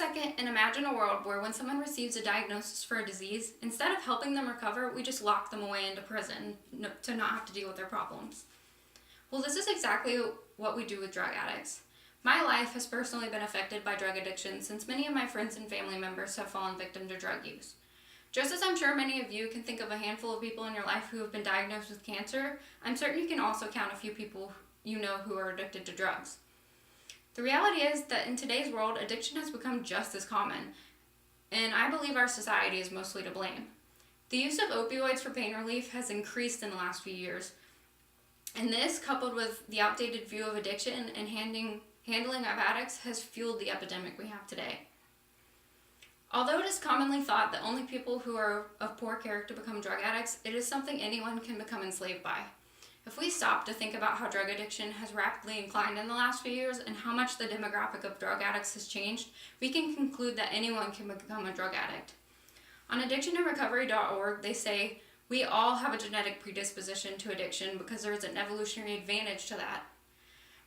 second and imagine a world where when someone receives a diagnosis for a disease, instead of helping them recover, we just lock them away into prison to not have to deal with their problems. Well, this is exactly what we do with drug addicts. My life has personally been affected by drug addiction since many of my friends and family members have fallen victim to drug use. Just as I'm sure many of you can think of a handful of people in your life who have been diagnosed with cancer, I'm certain you can also count a few people you know who are addicted to drugs. The reality is that in today's world, addiction has become just as common, and I believe our society is mostly to blame. The use of opioids for pain relief has increased in the last few years, and this, coupled with the outdated view of addiction and handling of addicts, has fueled the epidemic we have today. Although it is commonly thought that only people who are of poor character become drug addicts, it is something anyone can become enslaved by. If we stop to think about how drug addiction has rapidly inclined in the last few years and how much the demographic of drug addicts has changed, we can conclude that anyone can become a drug addict. On addictionandrecovery.org, they say, "We all have a genetic predisposition to addiction because there is an evolutionary advantage to that."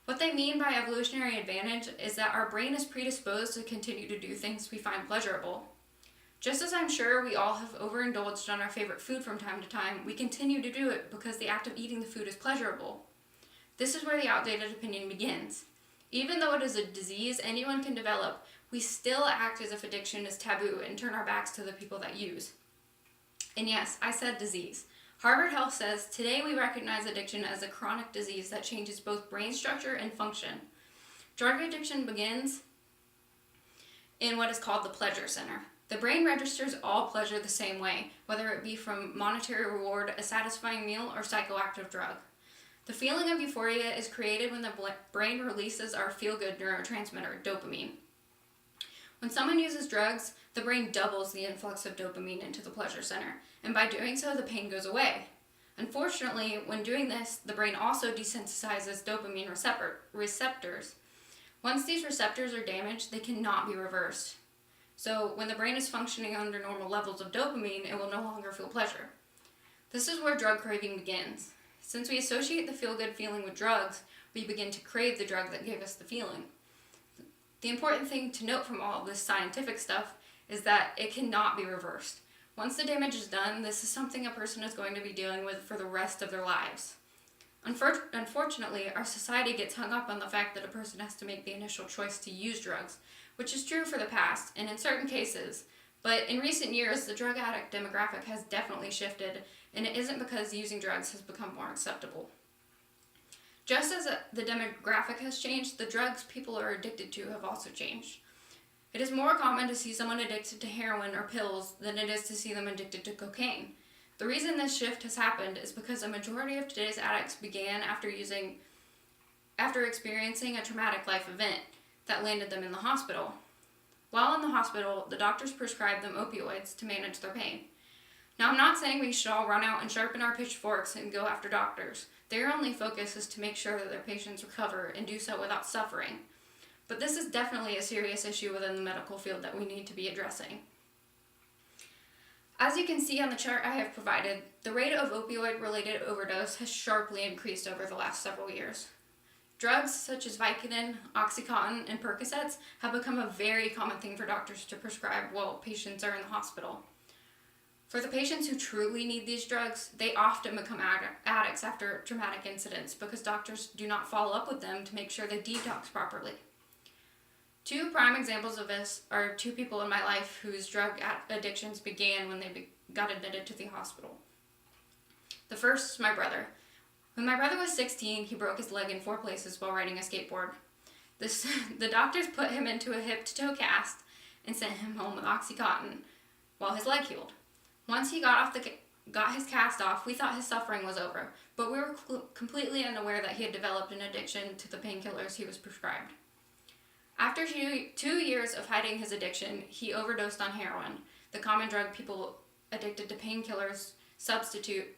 What they mean by evolutionary advantage is that our brain is predisposed to continue to do things we find pleasurable. Just as I'm sure we all have overindulged on our favorite food from time to time, we continue to do it because the act of eating the food is pleasurable. This is where the outdated opinion begins. Even though it is a disease anyone can develop, we still act as if addiction is taboo and turn our backs to the people that use. And yes, I said disease. Harvard Health says, today we recognize addiction as a chronic disease that changes both brain structure and function. Drug addiction begins in what is called the pleasure center. The brain registers all pleasure the same way, whether it be from monetary reward, a satisfying meal, or psychoactive drug. The feeling of euphoria is created when the brain releases our feel-good neurotransmitter, dopamine. When someone uses drugs, the brain doubles the influx of dopamine into the pleasure center, and by doing so, the pain goes away. Unfortunately, when doing this, the brain also desensitizes dopamine receptors. Once these receptors are damaged, they cannot be reversed. So when the brain is functioning under normal levels of dopamine, it will no longer feel pleasure. This is where drug craving begins. Since we associate the feel-good feeling with drugs, we begin to crave the drug that gave us the feeling. The important thing to note from all of this scientific stuff is that it cannot be reversed. Once the damage is done, this is something a person is going to be dealing with for the rest of their lives. Unfortunately, our society gets hung up on the fact that a person has to make the initial choice to use drugs, which is true for the past and in certain cases, but in recent years the drug addict demographic has definitely shifted, and it isn't because using drugs has become more acceptable. Just as the demographic has changed, the drugs people are addicted to have also changed. It is more common to see someone addicted to heroin or pills than it is to see them addicted to cocaine. The reason this shift has happened is because a majority of today's addicts began after experiencing a traumatic life event that landed them in the hospital. While in the hospital, the doctors prescribed them opioids to manage their pain. Now, I'm not saying we should all run out and sharpen our pitchforks and go after doctors. Their only focus is to make sure that their patients recover and do so without suffering. But this is definitely a serious issue within the medical field that we need to be addressing. As you can see on the chart I have provided, the rate of opioid-related overdose has sharply increased over the last several years. Drugs such as Vicodin, Oxycontin, and Percocets have become a very common thing for doctors to prescribe while patients are in the hospital. For the patients who truly need these drugs, they often become addicts after traumatic incidents because doctors do not follow up with them to make sure they detox properly. Two prime examples of this are two people in my life whose drug addictions began when they got admitted to the hospital. The first is my brother. When my brother was 16, he broke his leg in 4 places while riding a skateboard. The doctors put him into a hip-to-toe cast and sent him home with Oxycontin while his leg healed. Once he got his cast off, we thought his suffering was over, but we were completely unaware that he had developed an addiction to the painkillers he was prescribed. After 2 years of hiding his addiction, he overdosed on heroin, the common drug people addicted to painkillers substitute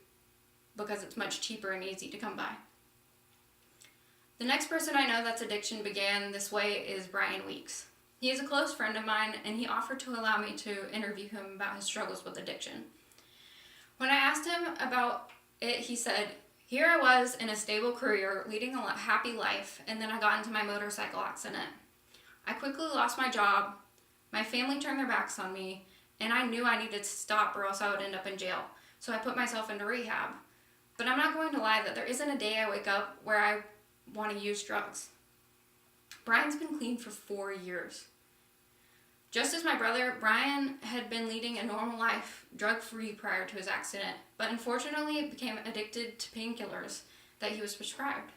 because it's much cheaper and easy to come by. The next person I know that's addiction began this way is Brian Weeks. He is a close friend of mine, and he offered to allow me to interview him about his struggles with addiction. When I asked him about it, he said, "Here I was in a stable career, leading a happy life, and then I got into my motorcycle accident. I quickly lost my job, My family turned their backs on me, and I knew I needed to stop or else I would end up in jail. So I put myself into rehab. But I'm not going to lie that there isn't a day I wake up where I want to use drugs. Brian's been clean for 4 years. Just as my brother, Brian had been leading a normal life, drug-free prior to his accident, but unfortunately became addicted to painkillers that he was prescribed.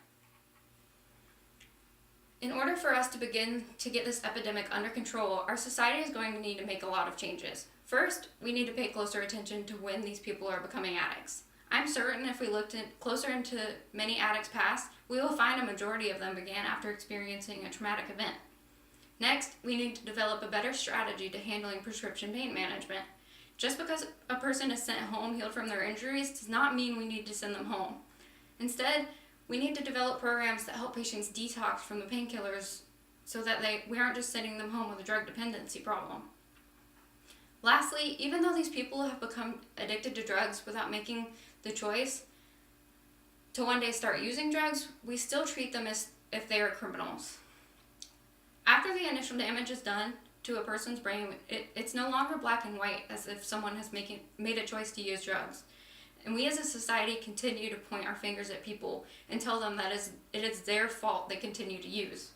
In order for us to begin to get this epidemic under control, our society is going to need to make a lot of changes. First, we need to pay closer attention to when these people are becoming addicts. I'm certain if we looked closer into many addicts' past, we will find a majority of them began after experiencing a traumatic event. Next, we need to develop a better strategy to handling prescription pain management. Just because a person is sent home healed from their injuries does not mean we need to send them home. Instead, we need to develop programs that help patients detox from the painkillers so that we aren't just sending them home with a drug dependency problem. Lastly, even though these people have become addicted to drugs without making the choice to one day start using drugs, we still treat them as if they are criminals. After the initial damage is done to a person's brain, it's no longer black and white as if someone has made a choice to use drugs. And we as a society continue to point our fingers at people and tell them that it is their fault they continue to use.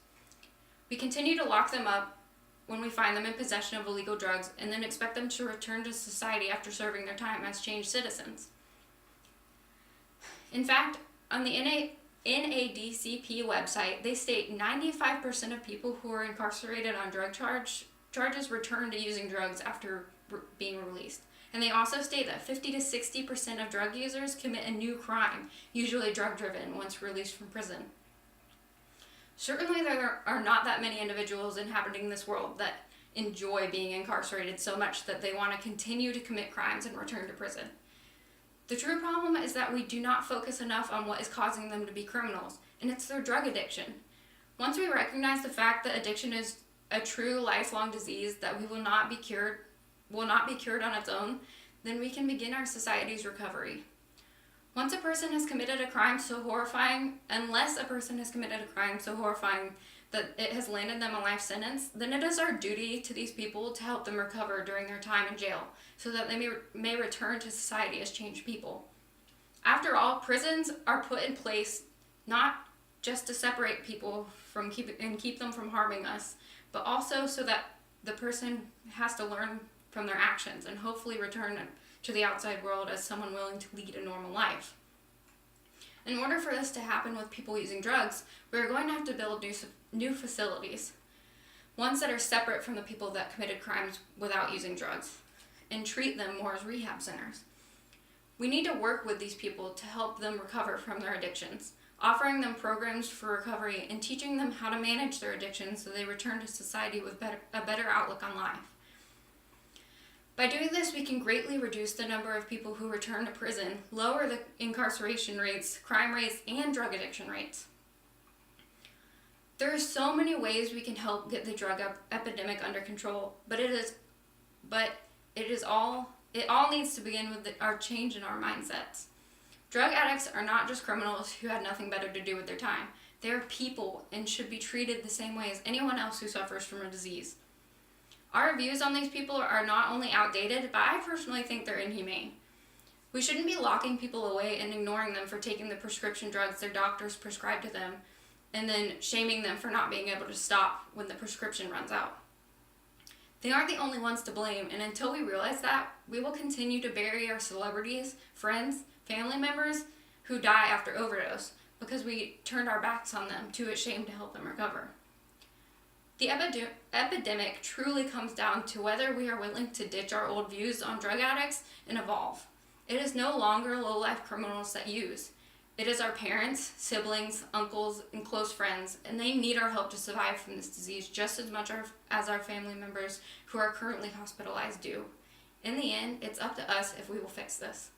We continue to lock them up when we find them in possession of illegal drugs and then expect them to return to society after serving their time as changed citizens. In fact, on the NADCP website, they state 95% of people who are incarcerated on drug charges return to using drugs after being released. And they also state that 50 to 60% of drug users commit a new crime, usually drug-driven, once released from prison. Certainly there are not that many individuals inhabiting this world that enjoy being incarcerated so much that they want to continue to commit crimes and return to prison. The true problem is that we do not focus enough on what is causing them to be criminals, and it's their drug addiction. Once we recognize the fact that addiction is a true lifelong disease that will not be cured on its own, then we can begin our society's recovery. Unless a person has committed a crime so horrifying that it has landed them a life sentence, then it is our duty to these people to help them recover during their time in jail so that they may return to society as changed people. After all, prisons are put in place not just to separate people from keep them from harming us, but also so that the person has to learn from their actions and hopefully return to the outside world as someone willing to lead a normal life. In order for this to happen with people using drugs, we are going to have to build new facilities, ones that are separate from the people that committed crimes without using drugs, and treat them more as rehab centers. We need to work with these people to help them recover from their addictions, offering them programs for recovery and teaching them how to manage their addictions so they return to society with a better outlook on life. By doing this, we can greatly reduce the number of people who return to prison, lower the incarceration rates, crime rates, and drug addiction rates. There are so many ways we can help get the drug epidemic under control, but it all needs to begin with our change in our mindsets. Drug addicts are not just criminals who had nothing better to do with their time. They are people and should be treated the same way as anyone else who suffers from a disease. Our views on these people are not only outdated, but I personally think they're inhumane. We shouldn't be locking people away and ignoring them for taking the prescription drugs their doctors prescribe to them, and then shaming them for not being able to stop when the prescription runs out. They aren't the only ones to blame, and until we realize that, we will continue to bury our celebrities, friends, family members who die after overdose because we turned our backs on them, too ashamed to help them recover. The epidemic truly comes down to whether we are willing to ditch our old views on drug addicts and evolve. It is no longer low-life criminals that use. It is our parents, siblings, uncles, and close friends, and they need our help to survive from this disease just as much as our family members who are currently hospitalized do. In the end, it's up to us if we will fix this.